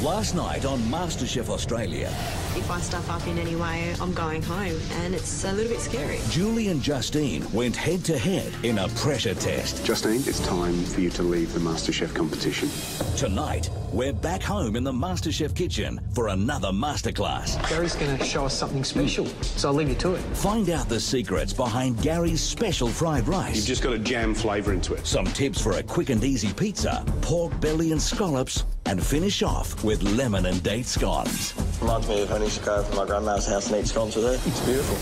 Last night on MasterChef Australia. If I stuff up in any way, I'm going home, and it's a little bit scary. Julie and Justine went head-to-head in a pressure test. Justine, it's time for you to leave the MasterChef competition. Tonight, we're back home in the MasterChef kitchen for another masterclass. Gary's going to show us something special, so I'll leave you to it. Find out the secrets behind Gary's special fried rice. You've just got to jam flavour into it. Some tips for a quick and easy pizza, pork belly and scallops, and finish off with lemon and date scones. Reminds me of when I used to go to my grandma's house and eat scones with her. It's beautiful.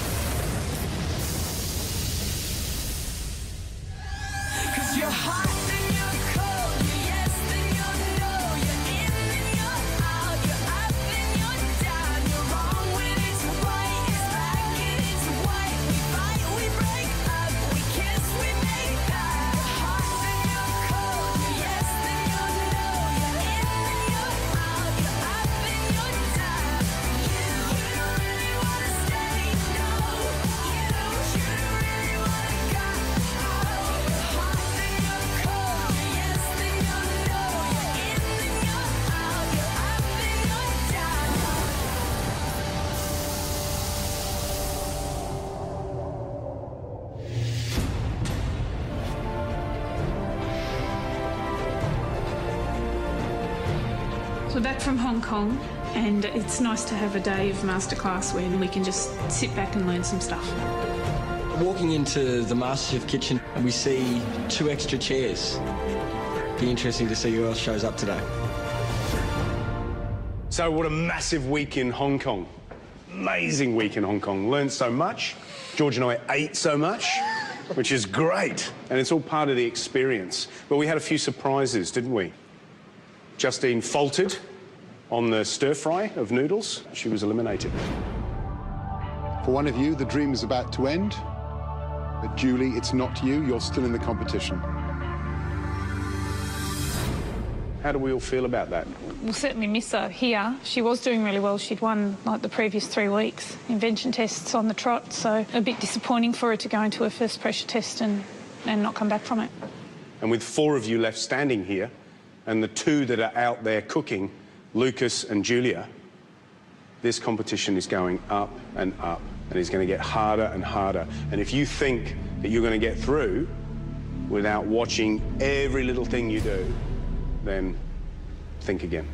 So we're back from Hong Kong, and it's nice to have a day of masterclass where we can just sit back and learn some stuff. Walking into the MasterChef kitchen, we see 2 extra chairs. Be interesting to see who else shows up today. So what a massive week in Hong Kong. Amazing week in Hong Kong. Learned so much. George and I ate so much, which is great. And it's all part of the experience. But we had a few surprises, didn't we? Justine faltered on the stir-fry of noodles. She was eliminated. For one of you, the dream is about to end. But Julie, it's not you. You're still in the competition. How do we all feel about that? We'll certainly miss her here. She was doing really well. She'd won, like, the previous 3 weeks, invention tests on the trot, so a bit disappointing for her to go into her first pressure test and not come back from it. And with 4 of you left standing here, and the 2 that are out there cooking, Lucas and Julia, this competition is going up and up, and it's going to get harder and harder. And if you think that you're going to get through without watching every little thing you do, then think again.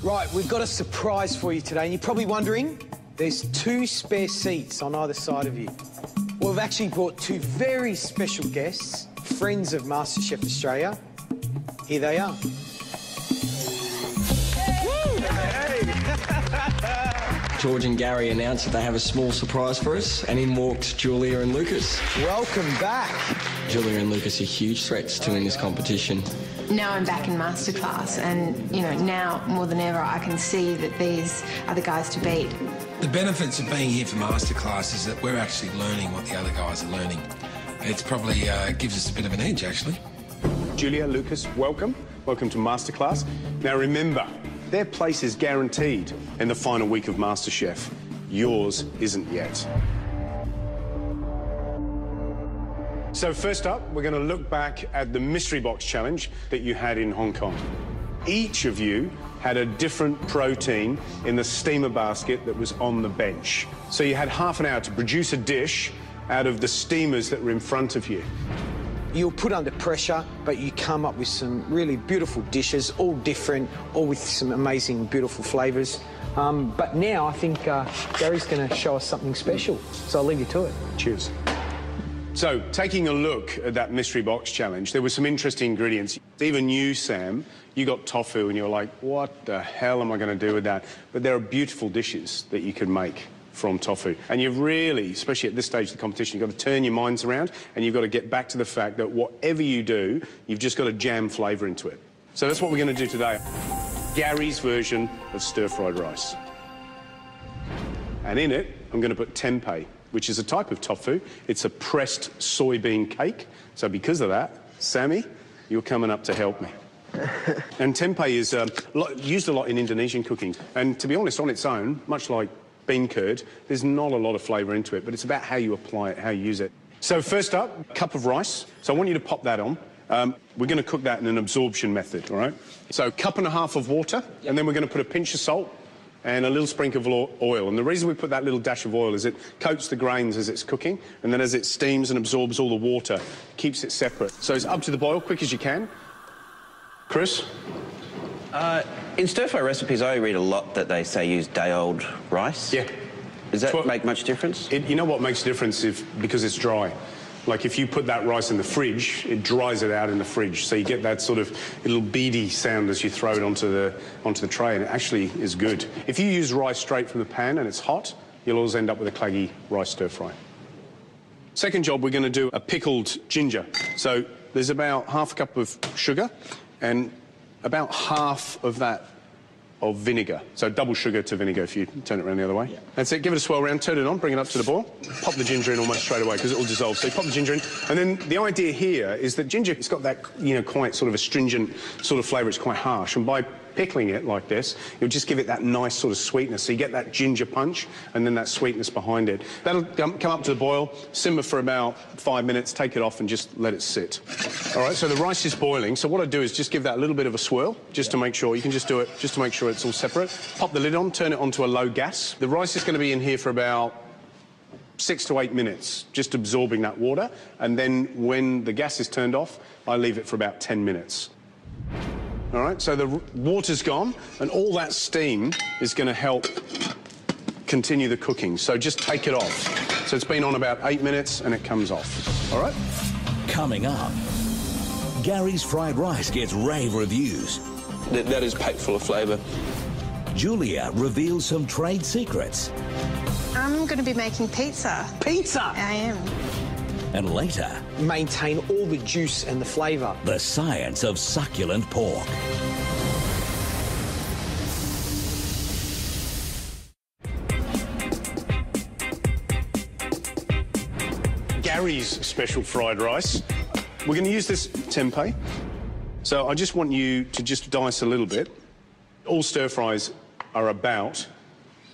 Right, we've got a surprise for you today, and you're probably wondering, there's 2 spare seats on either side of you. Well, we've actually brought 2 very special guests, friends of MasterChef Australia. Here they are. George and Gary announced that they have a small surprise for us, and in walked Julia and Lucas. Welcome back. Julia and Lucas are huge threats to win this competition. Now I'm back in masterclass, and, you know, now more than ever I can see that these are the guys to beat. The benefits of being here for masterclass is that we're actually learning what the other guys are learning. It's probably gives us a bit of an edge, actually. Julia, Lucas, welcome. Welcome to MasterClass. Now remember, their place is guaranteed in the final week of MasterChef. Yours isn't yet. So first up, we're going to look back at the mystery box challenge that you had in Hong Kong. Each of you had a different protein in the steamer basket that was on the bench. So you had half an hour to produce a dish out of the steamers that were in front of you. You're put under pressure, but you come up with some really beautiful dishes, all different, all with some amazing, beautiful flavours. But now I think Gary's going to show us something special, so I'll leave you to it. Cheers. So, taking a look at that mystery box challenge, there were some interesting ingredients. Even you, Sam, you got tofu and you're like, what the hell am I going to do with that? But there are beautiful dishes that you can make from tofu. And you've really, especially at this stage of the competition, you've got to turn your minds around and you've got to get back to the fact that whatever you do, you've just got to jam flavour into it. So that's what we're going to do today. Gary's version of stir-fried rice. And in it, I'm going to put tempeh, which is a type of tofu. It's a pressed soybean cake. So because of that, Sammy, you're coming up to help me. And tempeh is used a lot in Indonesian cooking. And to be honest, on its own, much like bean curd, there's not a lot of flavour into it, but it's about how you apply it, how you use it. So first up, a cup of rice. So I want you to pop that on. We're going to cook that in an absorption method, all right? So 1.5 cups of water, and then we're going to put a pinch of salt and a little sprinkle of oil. And the reason we put that little dash of oil is it coats the grains as it's cooking, and then as it steams and absorbs all the water, keeps it separate. So it's up to the boil, quick as you can. Chris? In stir-fry recipes, I read a lot that they say use day-old rice. Yeah. Does that make much difference? You know what makes a difference because it's dry. Like if you put that rice in the fridge, it dries it out in the fridge, so you get that sort of little beady sound as you throw it onto the tray, and it actually is good. If you use rice straight from the pan and it's hot, you'll always end up with a claggy rice stir-fry. Second job, we're going to do a pickled ginger. So there's about 1/2 cup of sugar and about half of that of vinegar. So double sugar to vinegar if you turn it around the other way. Yeah. That's it. Give it a swirl round, turn it on, bring it up to the boil. Pop the ginger in almost straight away because it will dissolve. So you pop the ginger in. And then the idea here is that ginger, it's got that, you know, quite sort of astringent sort of flavour. It's quite harsh. And by pickling it like this, you'll just give it that nice sort of sweetness. So you get that ginger punch and then that sweetness behind it. That'll come up to the boil, simmer for about 5 minutes, take it off and just let it sit. All right, so the rice is boiling. So what I do is just give that a little bit of a swirl just to make sure, you can just do it just to make sure it's all separate. Pop the lid on, turn it onto a low gas. The rice is going to be in here for about 6 to 8 minutes, just absorbing that water. And then when the gas is turned off, I leave it for about 10 minutes. All right, so the water's gone, and all that steam is going to help continue the cooking. So just take it off. So it's been on about 8 minutes, and it comes off. All right? Coming up, Gary's fried rice gets rave reviews. That is packed full of flavour. Julia reveals some trade secrets. I'm going to be making pizza. Pizza? I am. And later, maintain all the juice and the flavour. the science of succulent pork. Gary's special fried rice. We're going to use this tempeh. So I just want you to just dice a little bit. All stir-fries are about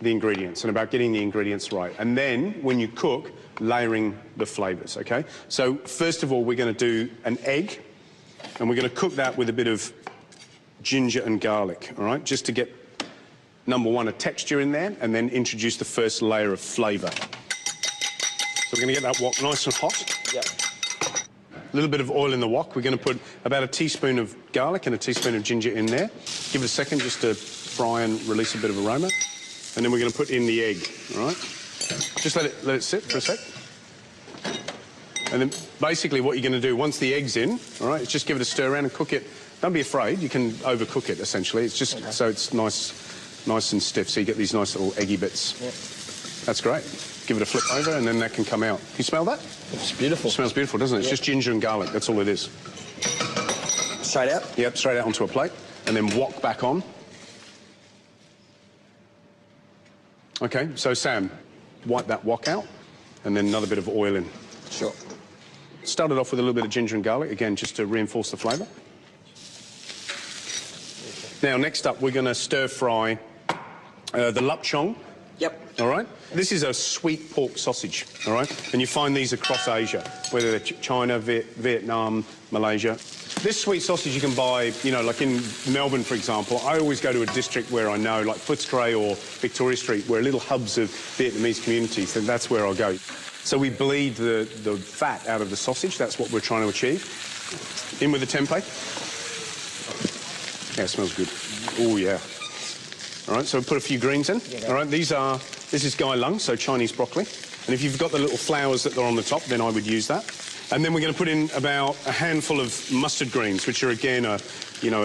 the ingredients and about getting the ingredients right. And then, when you cook, layering the flavours, OK? So, first of all, we're going to do an egg, and we're going to cook that with a bit of ginger and garlic, all right? Just to get, number one, a texture in there, and then introduce the first layer of flavour. So we're going to get that wok nice and hot. Yep. A little bit of oil in the wok. We're going to put about a teaspoon of garlic and a teaspoon of ginger in there. Give it a second just to fry and release a bit of aroma. And then we're going to put in the egg, all right? Just let it sit for a sec. And then basically what you're going to do, once the egg's in, all right, is just give it a stir around and cook it. Don't be afraid. You can overcook it, essentially. It's just so it's nice and stiff, so you get these nice little eggy bits. Yep. That's great. Give it a flip over, and then that can come out. Can you smell that? It's beautiful. It smells beautiful, doesn't it? It's just ginger and garlic. That's all it is. Straight out? Yep, straight out onto a plate, and then wok back on. OK, so Sam, wipe that wok out, and then another bit of oil in. Sure. Start it off with a little bit of ginger and garlic, again, just to reinforce the flavour. Now, next up, we're going to stir-fry the lapchong. Yep. All right? This is a sweet pork sausage, all right? And you find these across Asia, whether they're China, Vietnam, Malaysia. This sweet sausage you can buy, you know, like in Melbourne, for example. I always go to a district where I know, like Footscray or Victoria Street, where are little hubs of Vietnamese communities, and that's where I'll go. So we bleed the fat out of the sausage. That's what we're trying to achieve. In with the tempeh. Yeah, it smells good. Oh, yeah. All right, so we'll put a few greens in. Yeah, all right, this is gai lung, so Chinese broccoli. And if you've got the little flowers that are on the top, then I would use that. And then we're going to put in about a handful of mustard greens, which are, again, a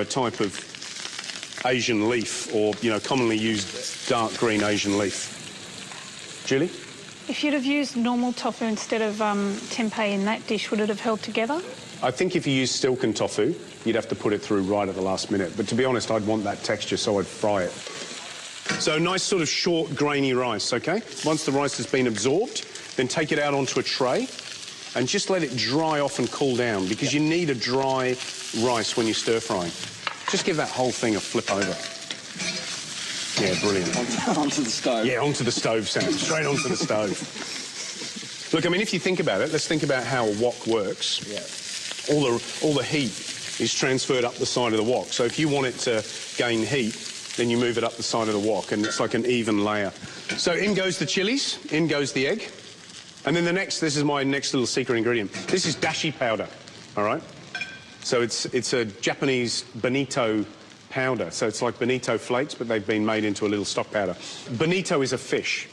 type of Asian leaf, or, commonly used dark green Asian leaf. Julie? If you'd have used normal tofu instead of tempeh in that dish, would it have held together? I think if you use silken tofu, you'd have to put it through right at the last minute. But to be honest, I'd want that texture, so I'd fry it. So nice sort of short, grainy rice, OK? Once the rice has been absorbed, then take it out onto a tray and just let it dry off and cool down, because you need a dry rice when you're stir-frying. Just give that whole thing a flip over. Yeah, brilliant. Onto the stove. Yeah, onto the stove, Sam. Straight onto the stove. Look, I mean, if you think about it, let's think about how a wok works. Yeah. all the heat is transferred up the side of the wok. So if you want it to gain heat, then you move it up the side of the wok, and it's like an even layer. So in goes the chilies, in goes the egg. And then this is my next little secret ingredient. This is dashi powder, all right? So it's a Japanese bonito powder. So it's like bonito flakes, but they've been made into a little stock powder. Bonito is a fish,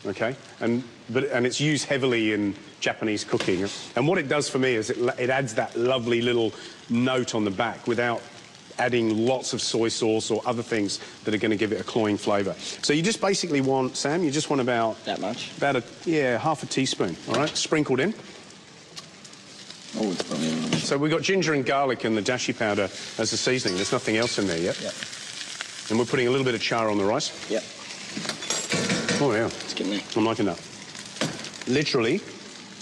okay? And it's used heavily in Japanese cooking. And what it does for me is it adds that lovely little note on the back without adding lots of soy sauce or other things that are going to give it a cloying flavour. So you just basically want, Sam, you just want about... That much? About half a teaspoon, all right, sprinkled in. Oh, it's brilliant. So we've got ginger and garlic and the dashi powder as the seasoning. There's nothing else in there yet. Yep. And we're putting a little bit of char on the rice. Yep. Oh, yeah. It's getting there. I'm liking that. Literally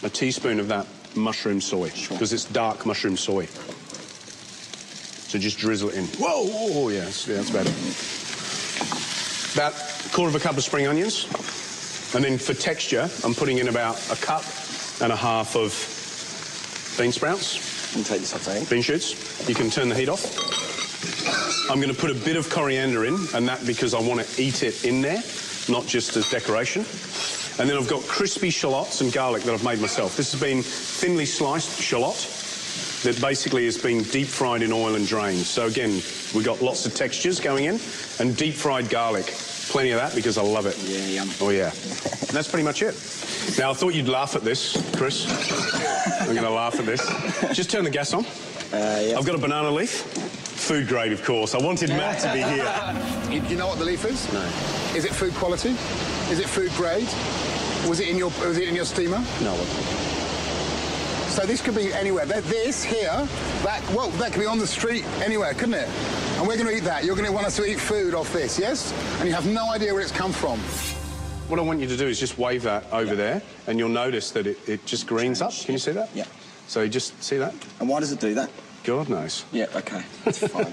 a teaspoon of that mushroom soy, because it's dark mushroom soy. So just drizzle it in. Whoa, yeah, that's better. About a quarter of a cup of spring onions. And then for texture, I'm putting in about a cup and a half of bean sprouts. And take this off, eh? Bean shoots. You can turn the heat off. I'm going to put a bit of coriander in, and that because I want to eat it in there, not just as decoration. And then I've got crispy shallots and garlic that I've made myself. This has been thinly sliced shallot that basically has been deep fried in oil and drained. So again, we've got lots of textures going in, and deep fried garlic. Plenty of that because I love it. Yeah, yum. Oh, yeah. And that's pretty much it. Now, I thought you'd laugh at this, Chris. I'm going to laugh at this. Just turn the gas on. Yeah. I've got a banana leaf. Food grade, of course. I wanted Matt to be here. Do you know what the leaf is? No. Is it food quality? Is it food grade? Was it in your steamer? No. So this could be anywhere. This here, that could be on the street anywhere, couldn't it? And we're going to eat that. You're going to want us to eat food off this, yes? And you have no idea where it's come from. What I want you to do is just wave that over there, and you'll notice that it just greens up. Can you see that? Yeah. So you just see that? And why does it do that? God knows. Yeah, OK. That's fine.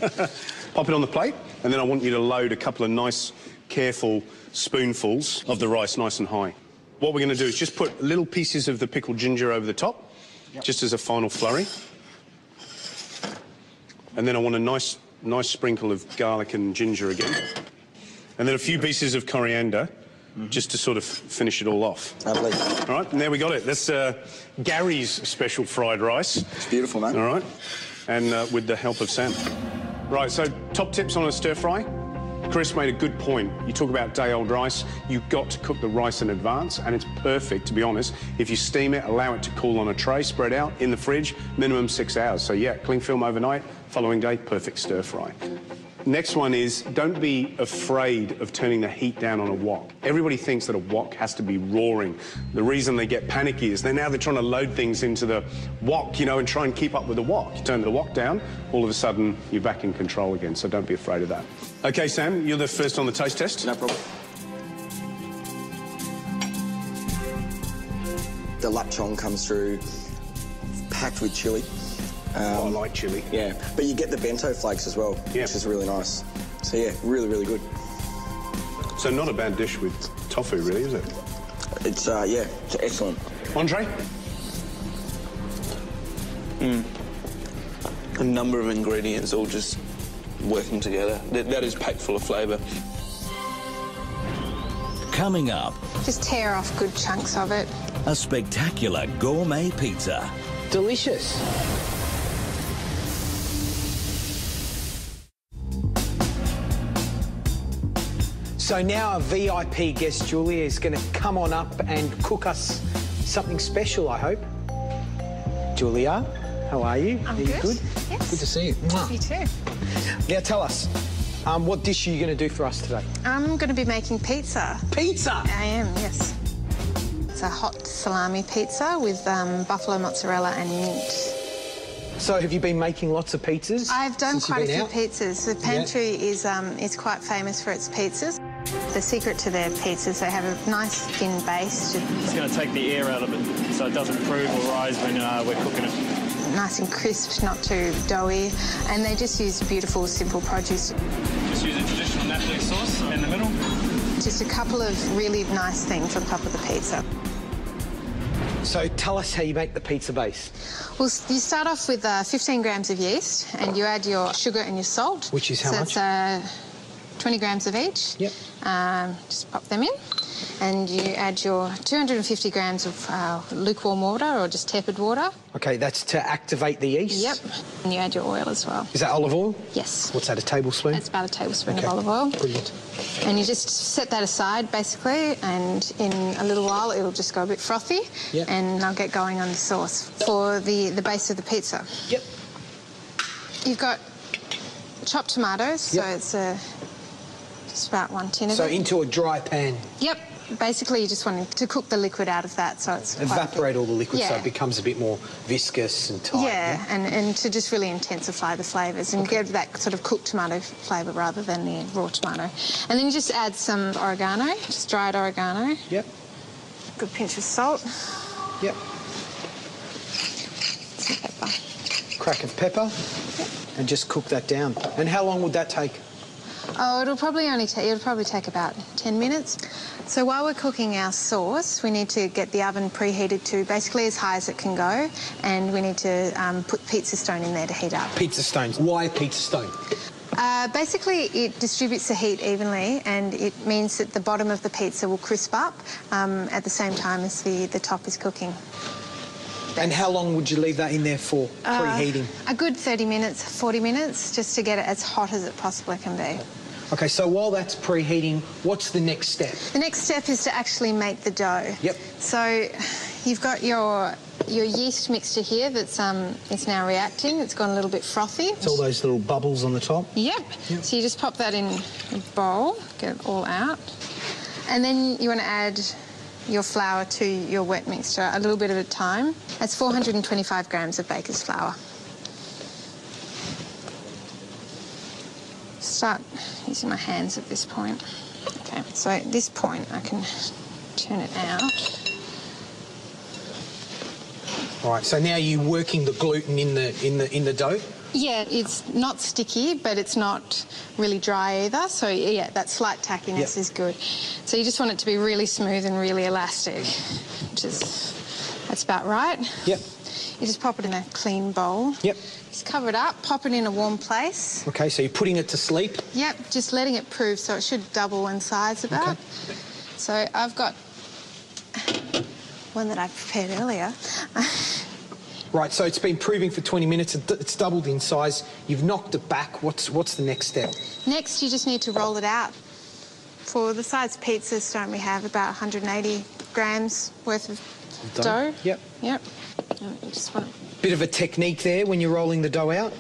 Pop it on the plate, and then I want you to load a couple of nice, careful spoonfuls of the rice nice and high. What we're going to do is just put little pieces of the pickled ginger over the top, just as a final flurry. And then I want a nice sprinkle of garlic and ginger again. And then a few pieces of coriander, just to sort of finish it all off. Lovely. All right, and there we got it. That's Gary's special fried rice. It's beautiful, man. All right, and with the help of Sam. Right, so top tips on a stir fry. Chris made a good point. You talk about day-old rice. You've got to cook the rice in advance, and it's perfect, to be honest. If you steam it, allow it to cool on a tray, spread out in the fridge, minimum 6 hours. So, yeah, cling film overnight, following day, perfect stir fry. Next one is don't be afraid of turning the heat down on a wok. Everybody thinks that a wok has to be roaring. The reason they get panicky is they're trying to load things into the wok, and try and keep up with the wok. You turn the wok down, all of a sudden you're back in control again, so don't be afraid of that. OK, Sam, you're the first on the taste test. No problem. The lapchong comes through packed with chilli. I like chilli. Yeah, but you get the bento flakes as well, which is really nice. So, yeah, really, really good. So not a bad dish with tofu, really, is it? It's, yeah, it's excellent. Andre? A number of ingredients all just working together. That is packed full of flavour. Coming up, Just tear off good chunks of it. a spectacular gourmet pizza. Delicious. So now our VIP guest, Julia, is going to come on up and cook us something special, I hope. Julia, how are you? I'm are you good. good? Yes. Good to see you. You too. Now tell us, what dish are you going to do for us today? I'm going to be making pizza. Pizza? I am, yes. It's a hot salami pizza with buffalo mozzarella and mint. So have you been making lots of pizzas? I've done since you've quite a been few out? pizzas. The pantry is quite famous for its pizzas. The secret to their pizzas, they have a nice thin base. It's going to take the air out of it so it doesn't prove or rise when we're cooking it. Nice and crisp, not too doughy, and they just use beautiful, simple produce. Just use a traditional Napoli sauce in the middle. Just a couple of really nice things on top of the pizza. So tell us how you make the pizza base. Well, you start off with 15 grams of yeast and you add your sugar and your salt. Which is how much? So it's 20 grams of each. Yep. Just pop them in. And you add your 250 grams of lukewarm water or just tepid water. OK, that's to activate the yeast? Yep. And you add your oil as well. Is that olive oil? Yes. What's that, a tablespoon? It's about a tablespoon of olive oil. Brilliant. And you just set that aside, basically, and in a little while it'll just go a bit frothy. Yep. And I'll get going on the sauce for the base of the pizza. Yep. You've got chopped tomatoes, yep. So it's just about 1 tin of it. So into a dry pan? Yep. Basically, you just want to cook the liquid out of that, so it's evaporate all the liquid, so it becomes a bit more viscous and tight. Yeah, and to just really intensify the flavours and get that sort of cooked tomato flavour rather than the raw tomato. And then you just add some oregano, just dried oregano. Yep. Good pinch of salt. Yep. Some pepper. Crack of pepper. Yep. And just cook that down. And how long would that take? Oh, it'll probably take about 10 minutes. So while we're cooking our sauce, we need to get the oven preheated to basically as high as it can go, and we need to put pizza stone in there to heat up. Pizza stones. Why pizza stone? Basically, it distributes the heat evenly, and it means that the bottom of the pizza will crisp up at the same time as the top is cooking. And how long would you leave that in there for, preheating? A good 30 minutes, 40 minutes, just to get it as hot as it possibly can be. OK, so while that's preheating, what's the next step? The next step is to actually make the dough. Yep. So you've got your yeast mixture here that's it's now reacting. It's gone a little bit frothy. It's all those little bubbles on the top? Yep. So you just pop that in a bowl, get it all out. And then you want to add your flour to your wet mixture a little bit at a time. That's 425 grams of baker's flour. Start using my hands at this point. Okay, so at this point I can turn it out. All right, so now you're working the gluten in the dough? Yeah, it's not sticky, but it's not really dry either. So yeah, that slight tackiness is good. So you just want it to be really smooth and really elastic, that's about right. Yep. You just pop it in a clean bowl. Yep. Just cover it up, pop it in a warm place. OK, so you're putting it to sleep? Yep, just letting it prove, so it should double in size about. Okay. So I've got one that I prepared earlier. Right, so it's been proving for 20 minutes, it's doubled in size, you've knocked it back, what's the next step? Next, you just need to roll it out. For the size pizza stone, we have about 180 grams worth of dough. Yep. Yep. Just want bit of a technique there when you're rolling the dough out?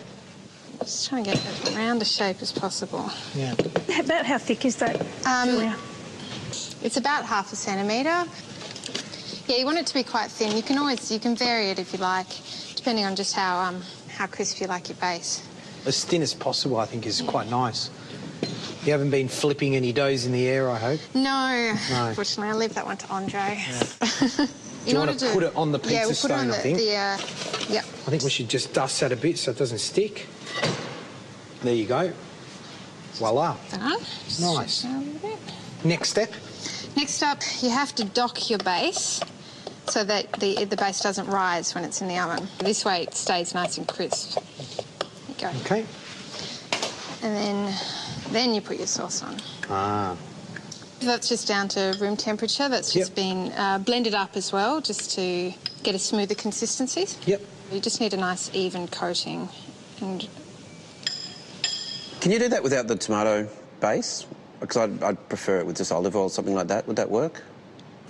Just trying to get it as round a shape as possible. Yeah. About how thick is that, Julia? It's about 1/2 centimetre. Yeah, you want it to be quite thin. You can vary it if you like, depending on just how crisp you like your base. As thin as possible, I think, is quite nice. You haven't been flipping any doughs in the air, I hope? No. Unfortunately, I'll leave that one to Andre. Yeah. Do you want to put it on the pizza stone, I think? Yep. I think we should just dust that a bit so it doesn't stick. There you go. Voila. Nice. Next step? Next up, you have to dock your base so that the base doesn't rise when it's in the oven. This way it stays nice and crisp. There you go. OK. And then you put your sauce on. Ah. That's just down to room temperature. That's just been blended up as well, just to get a smoother consistency. Yep. You just need a nice even coating. And can you do that without the tomato base? Because I'd prefer it with just olive oil or something like that. Would that work?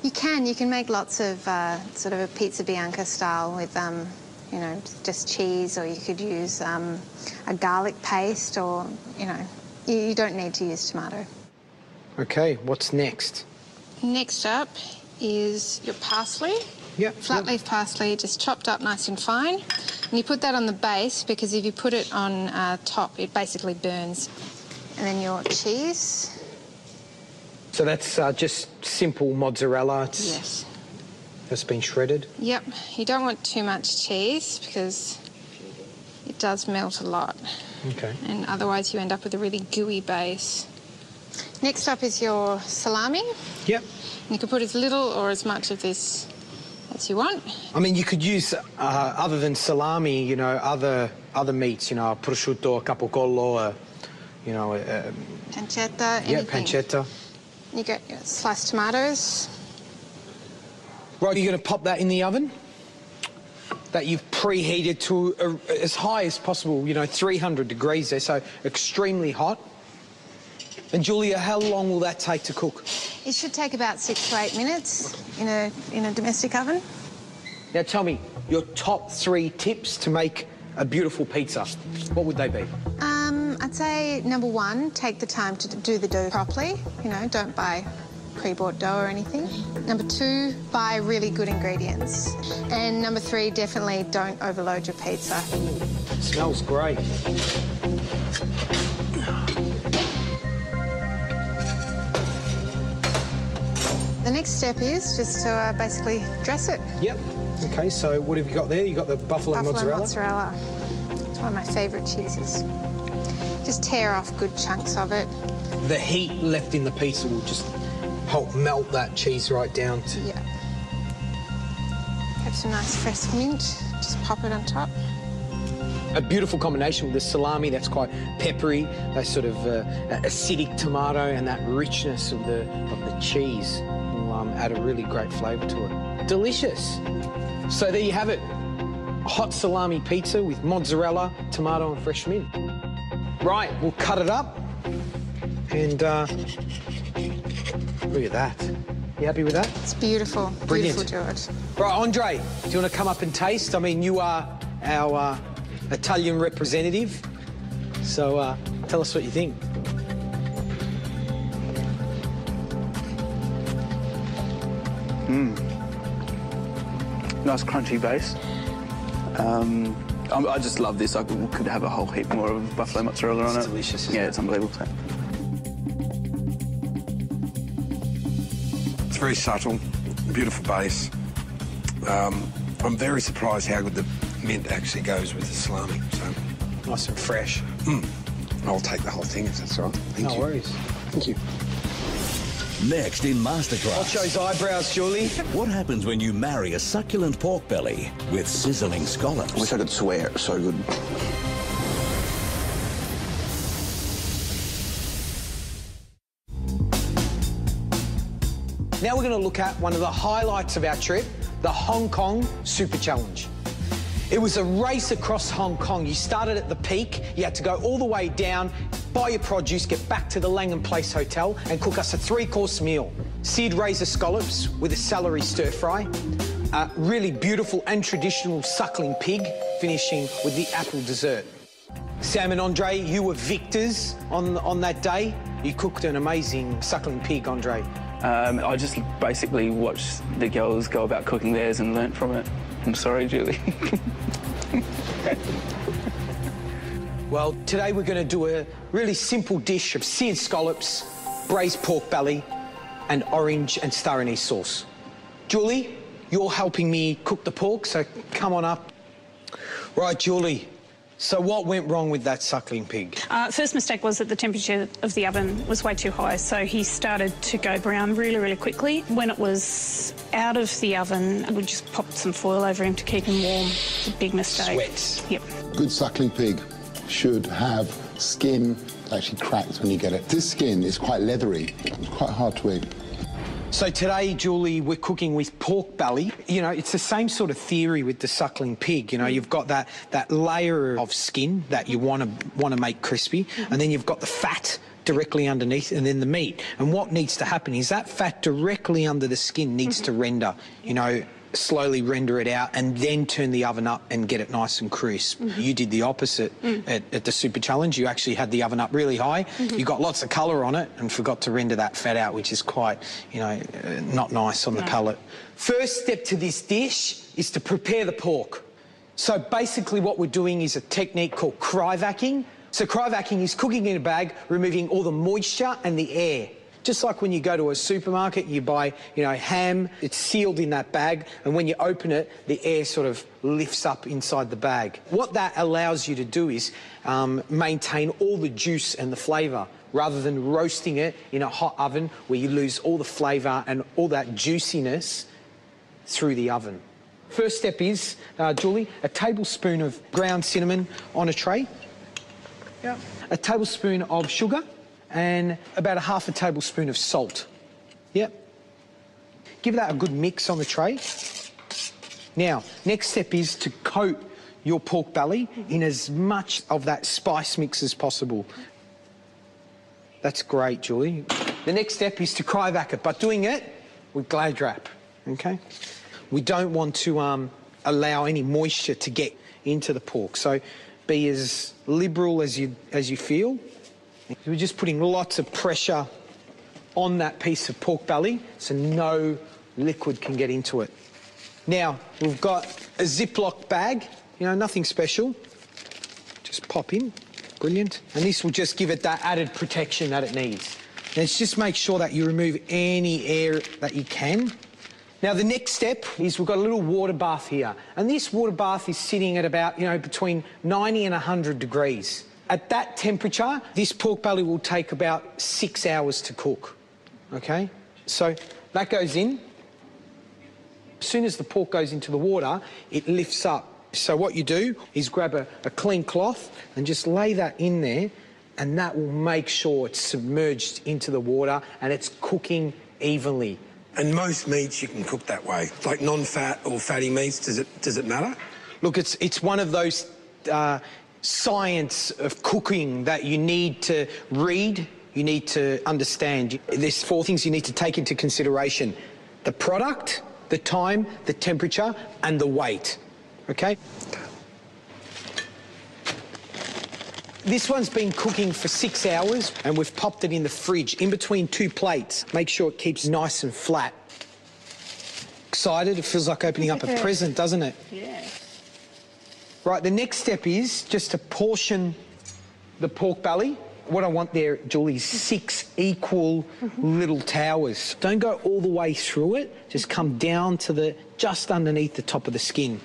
You can make lots of sort of a pizza bianca style with, you know, just cheese, or you could use a garlic paste, or, you know, you don't need to use tomato. OK, what's next? Next up is your parsley. Yep. Flat leaf parsley, just chopped up nice and fine. And you put that on the base, because if you put it on top, it basically burns. And then your cheese. So that's just simple mozzarella. Yes. That's been shredded. Yep. You don't want too much cheese because it does melt a lot. OK. And otherwise you end up with a really gooey base. Next up is your salami. Yep. And you can put as little or as much of this as you want. I mean, you could use, other than salami, you know, other meats, you know, prosciutto, capocollo, you know... pancetta, anything. Yeah, pancetta. You get your sliced tomatoes. Right, you're going to pop that in the oven that you've preheated to as high as possible, you know, 300 degrees there, so extremely hot. And Julia, how long will that take to cook? It should take about 6 to 8 minutes in a domestic oven. Now tell me, your top 3 tips to make a beautiful pizza, what would they be? I'd say number 1, take the time to do the dough properly. You know, don't buy pre-bought dough or anything. Number 2, buy really good ingredients. And number 3, definitely don't overload your pizza. Smells great. The next step is just to basically dress it. Yep. Okay, so what have you got there? You got the buffalo mozzarella? Mozzarella. It's one of my favourite cheeses. Just tear off good chunks of it. The heat left in the pizza will just help melt that cheese right down to... Yeah. Have some nice fresh mint. Just pop it on top. A beautiful combination with the salami that's quite peppery, that sort of acidic tomato, and that richness of the cheese will add a really great flavour to it. Delicious. So there you have it. A hot salami pizza with mozzarella, tomato and fresh mint. Right, we'll cut it up and look at that. You happy with that? It's beautiful. Brilliant. Beautiful, George. Right, Andre, do you want to come up and taste? I mean, you are our Italian representative, so tell us what you think. Nice crunchy base. I just love this. I could have a whole heap more of buffalo mozzarella on it. It's delicious. Yeah, it's unbelievable. It's very subtle, beautiful base. I'm very surprised how good the mint actually goes with the salami. So nice and fresh. I'll take the whole thing if that's all right. Thank you. No worries. Thank you. Next in Masterclass. Watch those eyebrows, Julie. What happens when you marry a succulent pork belly with sizzling scallops? I wish I could swear. It's so good. Now we're going to look at one of the highlights of our trip, the Hong Kong Super Challenge. It was a race across Hong Kong. You started at the peak, you had to go all the way down, buy your produce, get back to the Langham Place Hotel and cook us a 3-course meal. Seared razor scallops with a celery stir-fry, a really beautiful and traditional suckling pig, finishing with the apple dessert. Sam and Andre, you were victors on that day. You cooked an amazing suckling pig, Andre. I just basically watched the girls go about cooking theirs and learnt from it. I'm sorry, Julie. Well, today we're going to do a really simple dish of seared scallops, braised pork belly, and orange and star anise sauce. Julie, you're helping me cook the pork, so come on up. Right, Julie. So what went wrong with that suckling pig? First mistake was that the temperature of the oven was way too high, so he started to go brown really, really quickly. When it was out of the oven, we just popped some foil over him to keep him warm. It's a big mistake. Sweat. Yep. Good suckling pig should have skin that actually cracks when you get it. This skin is quite leathery. It's quite hard to eat. So today, Julie, we're cooking with pork belly. You know, it's the same sort of theory with the suckling pig. You know, you've got that layer of skin that you want to make crispy, and then you've got the fat directly underneath, and then the meat. And what needs to happen is that fat directly under the skin needs to render. You know, slowly render it out and then turn the oven up and get it nice and crisp. You did the opposite at the Super Challenge. You actually had the oven up really high. You got lots of colour on it and forgot to render that fat out, which is quite, you know, not nice on the palate. First step to this dish is to prepare the pork. So basically what we're doing is a technique called cryovacuuming. So cryovacuuming is cooking in a bag, removing all the moisture and the air. Just like when you go to a supermarket, you buy, you know, ham, it's sealed in that bag, and when you open it, the air sort of lifts up inside the bag. What that allows you to do is maintain all the juice and the flavour, rather than roasting it in a hot oven where you lose all the flavour and all that juiciness through the oven. First step is, Julie, a tablespoon of ground cinnamon on a tray. Yep. A tablespoon of sugar and about a half a tablespoon of salt. Yep. Give that a good mix on the tray. Now, next step is to coat your pork belly in as much of that spice mix as possible. That's great, Julie. The next step is to cryovac it, but doing it with Glad wrap, okay? We don't want to allow any moisture to get into the pork, so be as liberal as you feel. We're just putting lots of pressure on that piece of pork belly so no liquid can get into it. Now, we've got a Ziploc bag, you know, nothing special. Just pop in, brilliant. And this will just give it that added protection that it needs. Let's just make sure that you remove any air that you can. Now, the next step is we've got a little water bath here. And this water bath is sitting at about, you know, between 90 and 100 degrees. At that temperature, this pork belly will take about 6 hours to cook, okay? So that goes in. As soon as the pork goes into the water, it lifts up. So what you do is grab a clean cloth and just lay that in there, and that will make sure it's submerged into the water and it's cooking evenly. And most meats you can cook that way, like non-fat or fatty meats. Does it matter? Look, it's one of those science of cooking that you need to read, you need to understand. There's 4 things you need to take into consideration: the product, the time, the temperature, and the weight. Okay? This one's been cooking for 6 hours and we've popped it in the fridge in between 2 plates. Make sure it keeps nice and flat. Excited? It feels like opening up a present, doesn't it? Yeah. Right, the next step is just to portion the pork belly. What I want there, Julie, is 6 equal little towers. Don't go all the way through it. Just come down to just underneath the top of the skin.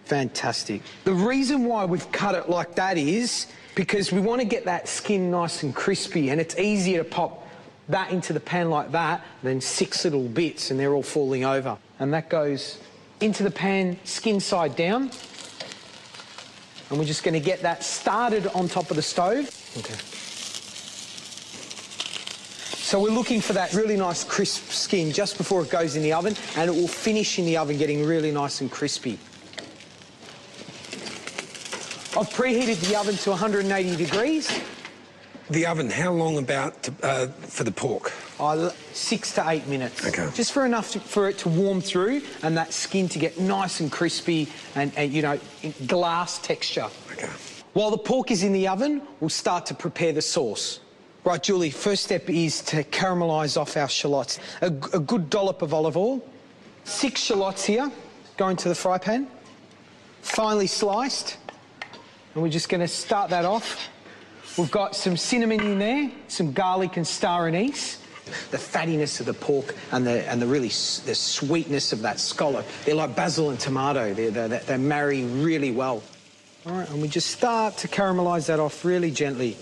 Fantastic. The reason why we've cut it like that is because we want to get that skin nice and crispy, and it's easier to pop that into the pan like that than 6 little bits and they're all falling over. And that goes into the pan, skin side down. And we're just going to get that started on top of the stove. Okay. So we're looking for that really nice crisp skin just before it goes in the oven, and it will finish in the oven getting really nice and crispy. I've preheated the oven to 180 degrees. The oven, how long about for the pork? 6 to 8 minutes. Okay. Just for enough for it to warm through and that skin to get nice and crispy and you know, glass texture. Okay. While the pork is in the oven, we'll start to prepare the sauce. Right, Julie, first step is to caramelise off our shallots. A good dollop of olive oil. 6 shallots here, going to the fry pan. Finely sliced. And we're just going to start that off. We've got some cinnamon in there, some garlic and star anise. The fattiness of the pork and the sweetness of that scallop. They're like basil and tomato. They marry really well. All right, and we just start to caramelise that off really gently.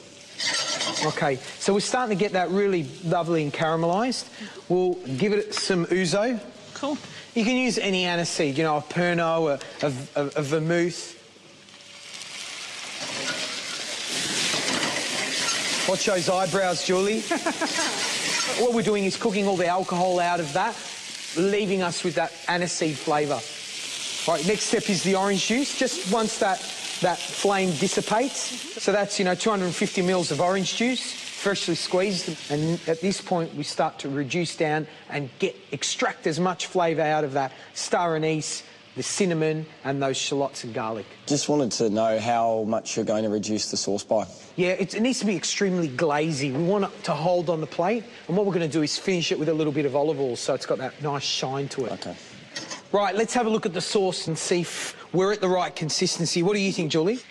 Okay, so we're starting to get that really lovely and caramelised. We'll give it some ouzo. Cool. You can use any aniseed, you know, a Pernod, a vermouth. Watch those eyebrows, Julie. What we're doing is cooking all the alcohol out of that, leaving us with that aniseed flavour. All right, next step is the orange juice. Just once that flame dissipates. So that's, you know, 250 mils of orange juice, freshly squeezed. And at this point, we start to reduce down and extract as much flavour out of that star anise, the cinnamon and those shallots and garlic. Just wanted to know how much you're going to reduce the sauce by. Yeah, it needs to be extremely glazy. We want it to hold on the plate, and what we're going to do is finish it with a little bit of olive oil so it's got that nice shine to it. Okay. Right, let's have a look at the sauce and see if we're at the right consistency. What do you think, Julie? It's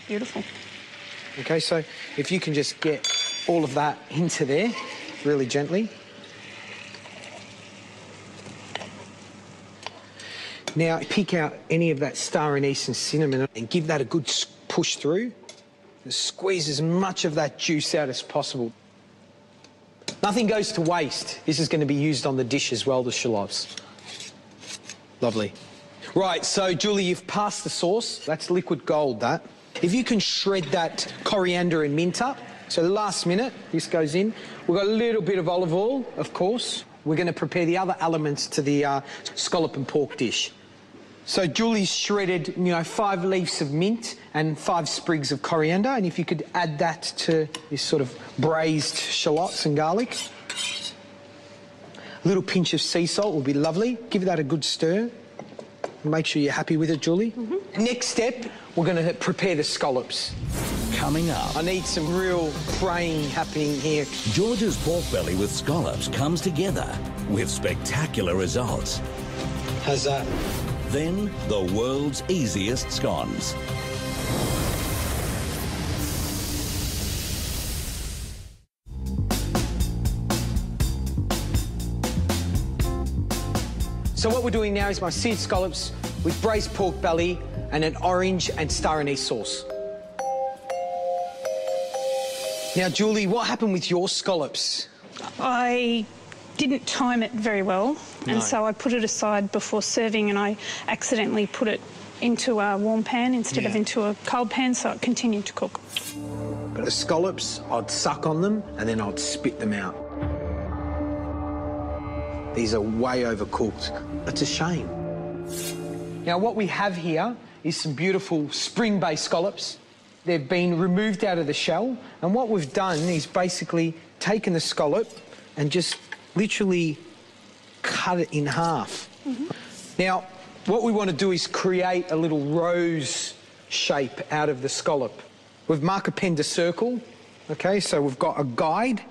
beautiful. Okay, so if you can just get all of that into there really gently. Now, pick out any of that star anise and cinnamon and give that a good push through. And squeeze as much of that juice out as possible. Nothing goes to waste. This is going to be used on the dish as well, the shallots. Lovely. Right, so Julie, you've passed the sauce. That's liquid gold, that. If you can shred that coriander and mint up, so the last minute, this goes in. We've got a little bit of olive oil, of course. We're going to prepare the other elements to the scallop and pork dish. So Julie's shredded, 5 leaves of mint and 5 sprigs of coriander, and if you could add that to this sort of braised shallots and garlic. A little pinch of sea salt will be lovely. Give that a good stir. Make sure you're happy with it, Julie. Next step, we're going to prepare the scallops. Coming up. I need some real praying happening here. George's pork belly with scallops comes together with spectacular results. How's that? Then, the world's easiest scones. So what we're doing now is my seared scallops with braised pork belly and an orange and star anise sauce. Now, Julie, what happened with your scallops? I didn't time it very well, and so I put it aside before serving, and I accidentally put it into a warm pan instead of into a cold pan, so it continued to cook. But the scallops, I'd suck on them and then I'd spit them out. These are way overcooked. It's a shame. Now, what we have here is some beautiful spring-based scallops. They've been removed out of the shell, and what we've done is basically taken the scallop and just literally cut it in half. Now, what we want to do is create a little rose shape out of the scallop. We've marked a pen to circle, okay, so we've got a guide,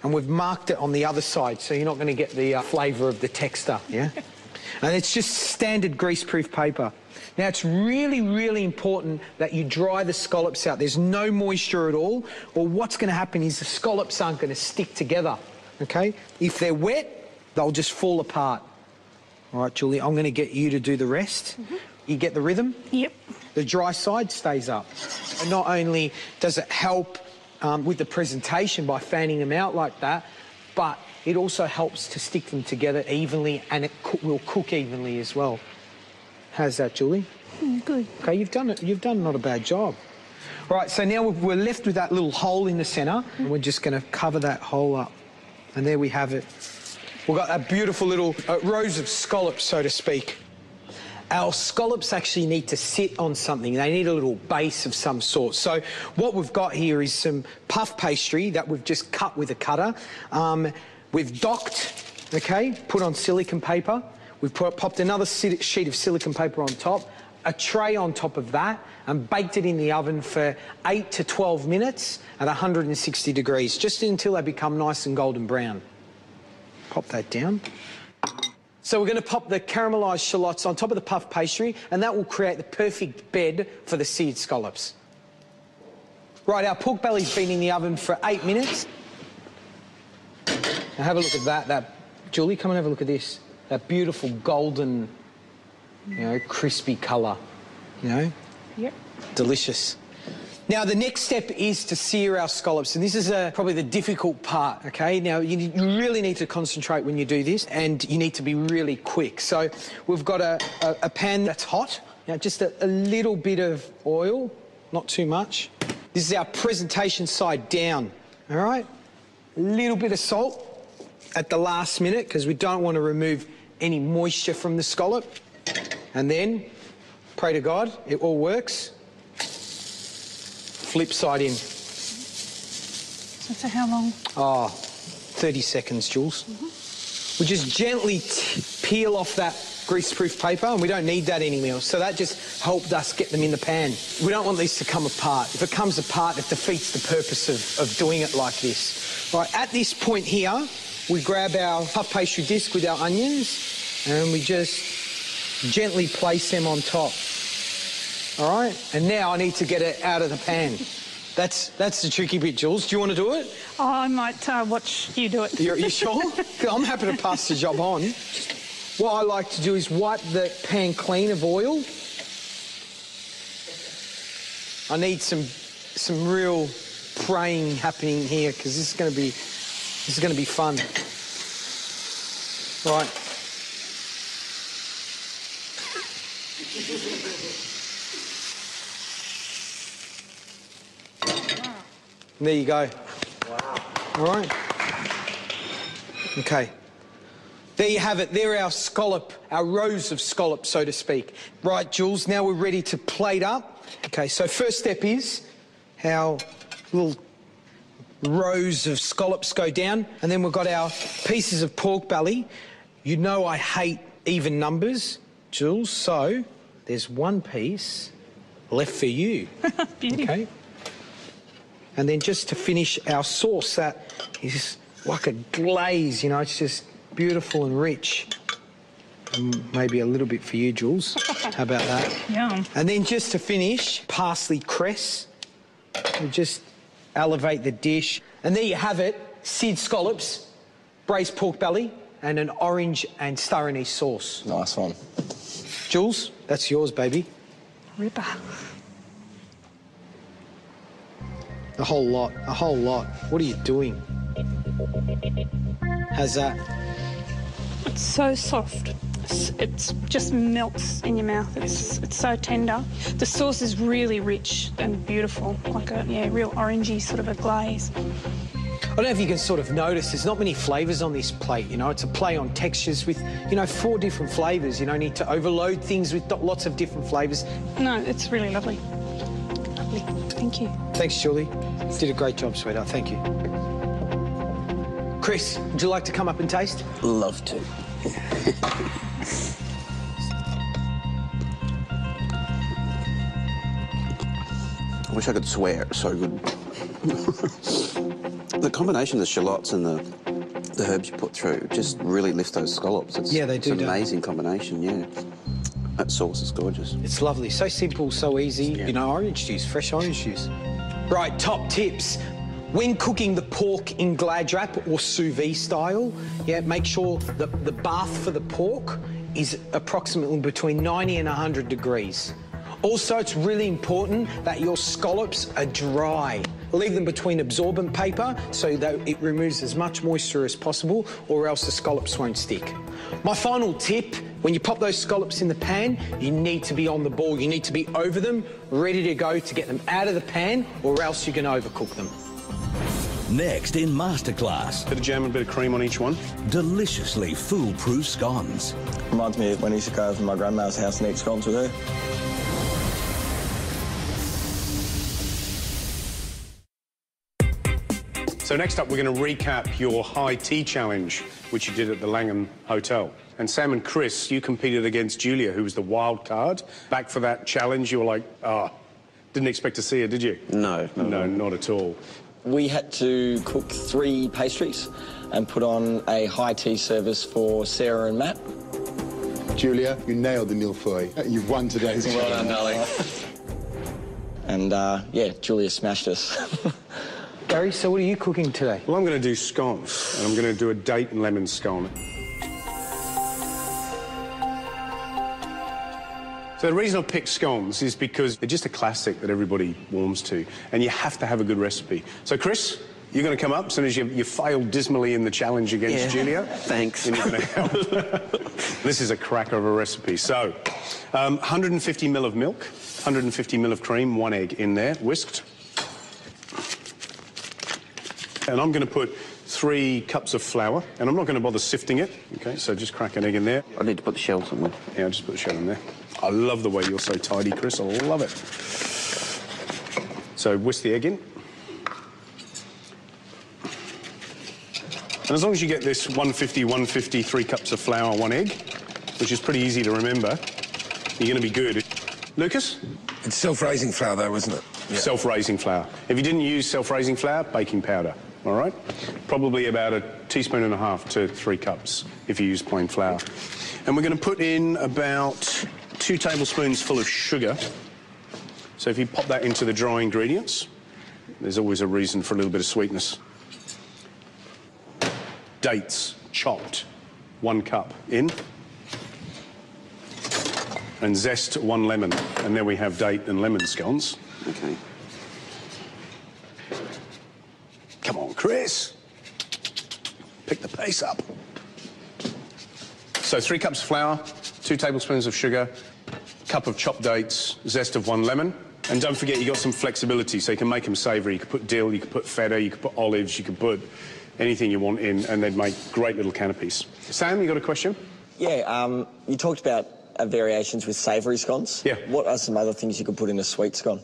and we've marked it on the other side, so you're not going to get the flavour of the texture, yeah? And it's just standard greaseproof paper. Now, it's really, really important that you dry the scallops out. There's no moisture at all, or what's going to happen is the scallops aren't going to stick together, okay? If they're wet, they'll just fall apart. All right, Julie, I'm going to get you to do the rest. You get the rhythm? Yep. The dry side stays up. And not only does it help with the presentation by fanning them out like that, but it also helps to stick them together evenly, and it will cook evenly as well. How's that, Julie? Good. Okay, you've done not a bad job. Right, so now we're left with that little hole in the centre, and we're just going to cover that hole up. And there we have it. We've got a beautiful little rows of scallops, so to speak. Our scallops actually need to sit on something. They need a little base of some sort. So what we've got here is some puff pastry that we've just cut with a cutter. We've docked, okay, put on silicone paper. We've popped another sheet of silicone paper on top, a tray on top of that, and baked it in the oven for 8 to 12 minutes at 160 degrees, just until they become nice and golden brown. Pop that down. So we're going to pop the caramelised shallots on top of the puff pastry, and that will create the perfect bed for the seared scallops. Right, our pork belly's been in the oven for 8 minutes. Now have a look at that. Julie, come and have a look at this. That beautiful golden, crispy colour, Yep. Delicious. Now, the next step is to sear our scallops, and this is probably the difficult part, okay? Now, you really need to concentrate when you do this, and you need to be really quick. So we've got a pan that's hot. Now, just a little bit of oil, not too much. This is our presentation side down, all right? A little bit of salt at the last minute, because we don't want to remove any moisture from the scallop. And then, pray to God, it all works. Flip side in. So for how long? 30 seconds, Jules. We just gently peel off that greaseproof paper, and we don't need that anymore. So that just helped us get them in the pan. We don't want these to come apart. If it comes apart, it defeats the purpose of doing it like this. Right, at this point here, we grab our puff pastry disc with our onions, and we just gently place them on top. All right, and now I need to get it out of the pan. That's the tricky bit, Jules. Do you want to do it? Oh, I might watch you do it. You sure? I'm happy to pass the job on. What I like to do is wipe the pan clean of oil. I need some real praying happening here, because this is going to be This is going to be fun. Right. There you go. Wow. All right. Okay. There you have it. They're our scallop, our rows of scallops, so to speak. Right, Jules, now we're ready to plate up. Okay, so first step is how little rows of scallops go down, and then we've got our pieces of pork belly. You know I hate even numbers, Jules, so there's one piece left for you. Beauty. Okay. And then just to finish our sauce, that is like a glaze, you know, it's just beautiful and rich. And maybe a little bit for you, Jules. How about that? Yum. And then just to finish, parsley cress. We just elevate the dish. And there you have it, seared scallops, braised pork belly, and an orange and star anise sauce. Nice one. Jules, that's yours, baby. Ripper. A whole lot, a whole lot. What are you doing? How's that? It's so soft. It just melts in your mouth. It's so tender. The sauce is really rich and beautiful, like a real orangey sort of a glaze. I don't know if you can sort of notice, there's not many flavours on this plate, you know. It's a play on textures with, 4 different flavours. You don't need to overload things with lots of different flavours. No, it's really lovely. Lovely. Thank you. Thanks, Julie. Did a great job, sweetheart. Thank you. Chris, would you like to come up and taste? Love to. I wish I could swear. It's so good. The combination of the shallots and the herbs you put through just really lifts those scallops. Yeah, they do. It's an amazing combination, yeah. That sauce is gorgeous. It's lovely. So simple, so easy. Yeah. You know, orange juice, fresh orange juice. Right, top tips. When cooking the pork in glad wrap or sous vide style, make sure that the bath for the pork is approximately between 90 and 100 degrees. Also, it's really important that your scallops are dry. Leave them between absorbent paper so that it removes as much moisture as possible, or else the scallops won't stick. My final tip, when you pop those scallops in the pan, you need to be on the ball. You need to be over them, ready to go to get them out of the pan, or else you're going to overcook them. Next in Masterclass. Bit of jam and a bit of cream on each one. Deliciously foolproof scones. Reminds me of when I used to go over to my grandma's house and eat scones with her. So next up, we're going to recap your high tea challenge, which you did at the Langham Hotel. And Sam and Chris, you competed against Julia, who was the wild card. Back for that challenge, you were like, didn't expect to see her, did you? No. No, not at all. We had to cook 3 pastries and put on a high tea service for Sarah and Matt. Julia, you nailed the millefeuille. You've won today's challenge. Well done, darling. And, Julia smashed us. Gary, so what are you cooking today? Well, I'm going to do scones, and I'm going to do a date and lemon scone. So the reason I picked scones is because they're just a classic that everybody warms to, and you have to have a good recipe. So, Chris, you're going to come up as soon as you failed dismally in the challenge against Julia. Thanks. And you're going to help. This is a cracker of a recipe. So, 150 ml of milk, 150 ml of cream, 1 egg in there, whisked. And I'm going to put 3 cups of flour, and I'm not going to bother sifting it. Okay, so just crack an egg in there. I need to put the shell somewhere. Yeah, I'll just put the shell in there. I love the way you're so tidy, Chris. I love it. So whisk the egg in. And as long as you get this 150, 150, 3 cups of flour, 1 egg, which is pretty easy to remember, you're going to be good. Lucas? It's self-raising flour, though, isn't it? Yeah. Self-raising flour. If you didn't use self-raising flour, baking powder. All right? Probably about 1.5 teaspoons to 3 cups if you use plain flour. And we're going to put in about 2 tablespoons full of sugar. So if you pop that into the dry ingredients, there's always a reason for a little bit of sweetness. Dates, chopped, 1 cup in. And zest 1 lemon. And there we have date and lemon scones. Okay. Come on, Chris. pick the pace up. So 3 cups of flour, 2 tablespoons of sugar, cup of chopped dates, zest of 1 lemon. And don't forget, you've got some flexibility, so you can make them savoury. You could put dill, you could put feta, you could put olives, you could put anything you want in, and they'd make great little canopies. Sam, you got a question? Yeah, you talked about variations with savoury scones. Yeah. What are some other things you could put in a sweet scone?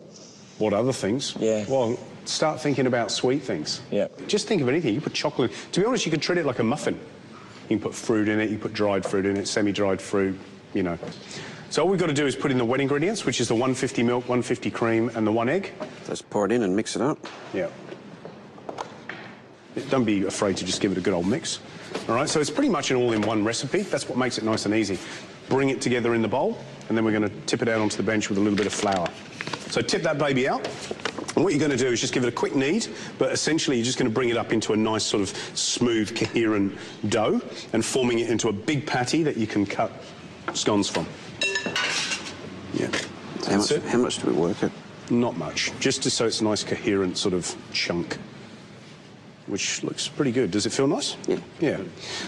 What other things? Yeah. Well, start thinking about sweet things. Yeah. Just think of anything. You put chocolate. To be honest, you could treat it like a muffin. You can put fruit in it, you put dried fruit in it, semi-dried fruit, you know. So all we've got to do is put in the wet ingredients, which is the 150 milk, 150 cream, and the 1 egg. Just pour it in and mix it up. Yeah. Don't be afraid to just give it a good old mix. All right, so it's pretty much an all-in-one recipe. That's what makes it nice and easy. Bring it together in the bowl, and then we're going to tip it out onto the bench with a little bit of flour. So tip that baby out. And what you're going to do is just give it a quick knead, but essentially you're just going to bring it up into a nice sort of smooth, coherent dough and forming it into a big patty that you can cut scones from. Yeah. How much do we work it? Not much, just so it's a nice, coherent sort of chunk, which looks pretty good. Does it feel nice? Yeah. Yeah.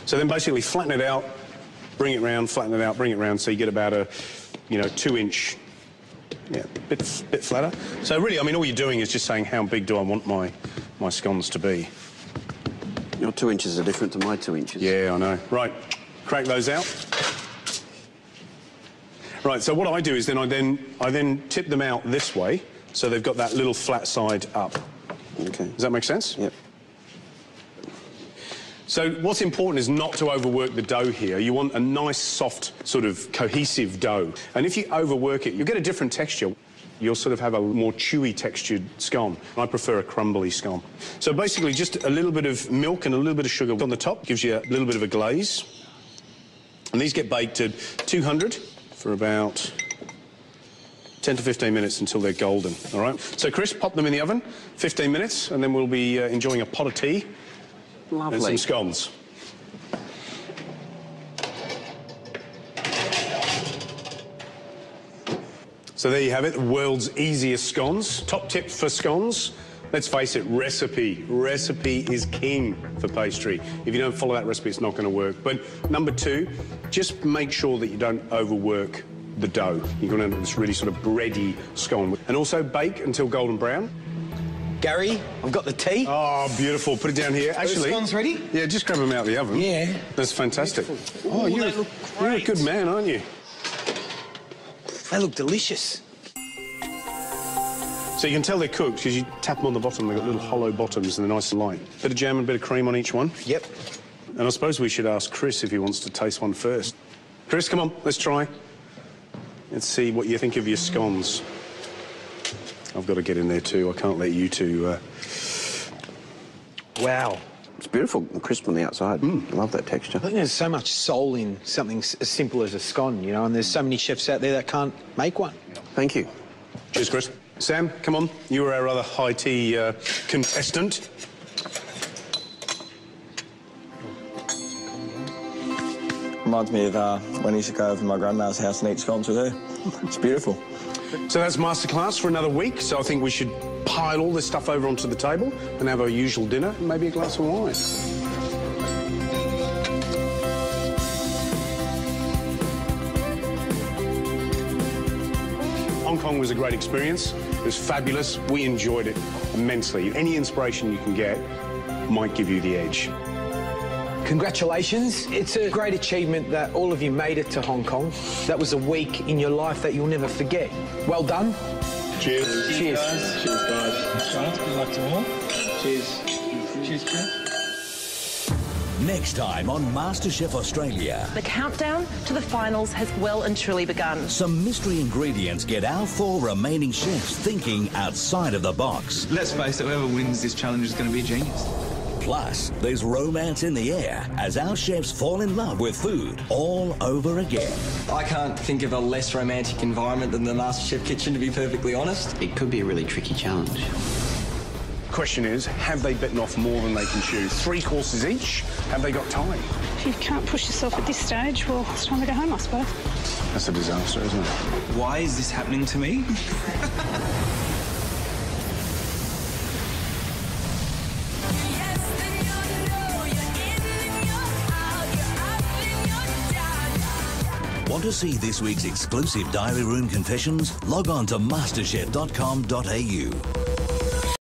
So then basically flatten it out, bring it round, flatten it out, bring it round, so you get about a, 2-inch, bit flatter. So really, I mean, all you're doing is just saying, how big do I want my scones to be? Your 2 inches are different to my 2 inches. Yeah, I know. Right, crack those out. Right, so what I do is then I then tip them out this way, so they've got that little flat side up. Okay. Does that make sense? Yep. So what's important is not to overwork the dough here. You want a nice, soft, sort of cohesive dough. And if you overwork it, you'll get a different texture. You'll sort of have a more chewy textured scone. I prefer a crumbly scone. So basically just a little bit of milk and a little bit of sugar on the top gives you a little bit of a glaze. And these get baked at 200 for about 10 to 15 minutes until they're golden, all right? So, Chris, pop them in the oven, 15 minutes, and then we'll be enjoying a pot of tea. Lovely. And some scones. So there you have it, the world's easiest scones. Top tip for scones, let's face it, recipe. Recipe is king for pastry. If you don't follow that recipe, it's not going to work. But number 2, just make sure that you don't overwork the dough. You're going to have this really sort of bready scone. And also bake until golden brown. Gary, I've got the tea. Oh, beautiful. Put it down here. Actually, the scones ready? Yeah, just grab them out of the oven. Yeah. That's fantastic. Beautiful. Oh, Ooh, you're a good man, aren't you? They look delicious. So you can tell they're cooked because you tap them on the bottom. They've got little hollow bottoms and they're nice and light. Bit of jam and a bit of cream on each one. Yep. And I suppose we should ask Chris if he wants to taste one first. Chris, come on, let's try. Let's see what you think of your scones. I've got to get in there too. I can't let you two... Wow. It's beautiful and crisp on the outside. I love that texture. I think there's so much soul in something as simple as a scone, and there's so many chefs out there that can't make one. Thank you. Cheers, Chris. Sam, come on. You were our other high tea contestant. Reminds me of when I used to go over to my grandma's house and eat scones with her. It's beautiful. So that's masterclass for another week. So I think we should pile all this stuff over onto the table and have our usual dinner and maybe a glass of wine. Hong Kong was a great experience. It was fabulous. We enjoyed it immensely. Any inspiration you can get might give you the edge. Congratulations. It's a great achievement that all of you made it to Hong Kong. That was a week in your life that you'll never forget. Well done. Cheers. Cheers. Guys. Cheers, guys. Guys, good luck to all. Cheers. Cheers, Chris. Next time on MasterChef Australia. The countdown to the finals has well and truly begun. Some mystery ingredients get our 4 remaining chefs thinking outside of the box. Let's face it, whoever wins this challenge is going to be a genius. Plus, there's romance in the air as our chefs fall in love with food all over again. I can't think of a less romantic environment than the MasterChef kitchen, to be perfectly honest. It could be a really tricky challenge. Question is, have they bitten off more than they can chew? 3 courses each? Have they got time? If you can't push yourself at this stage, well, it's time to go home, I suppose. That's a disaster, isn't it? Why is this happening to me? To see this week's exclusive Diary Room confessions, log on to masterchef.com.au.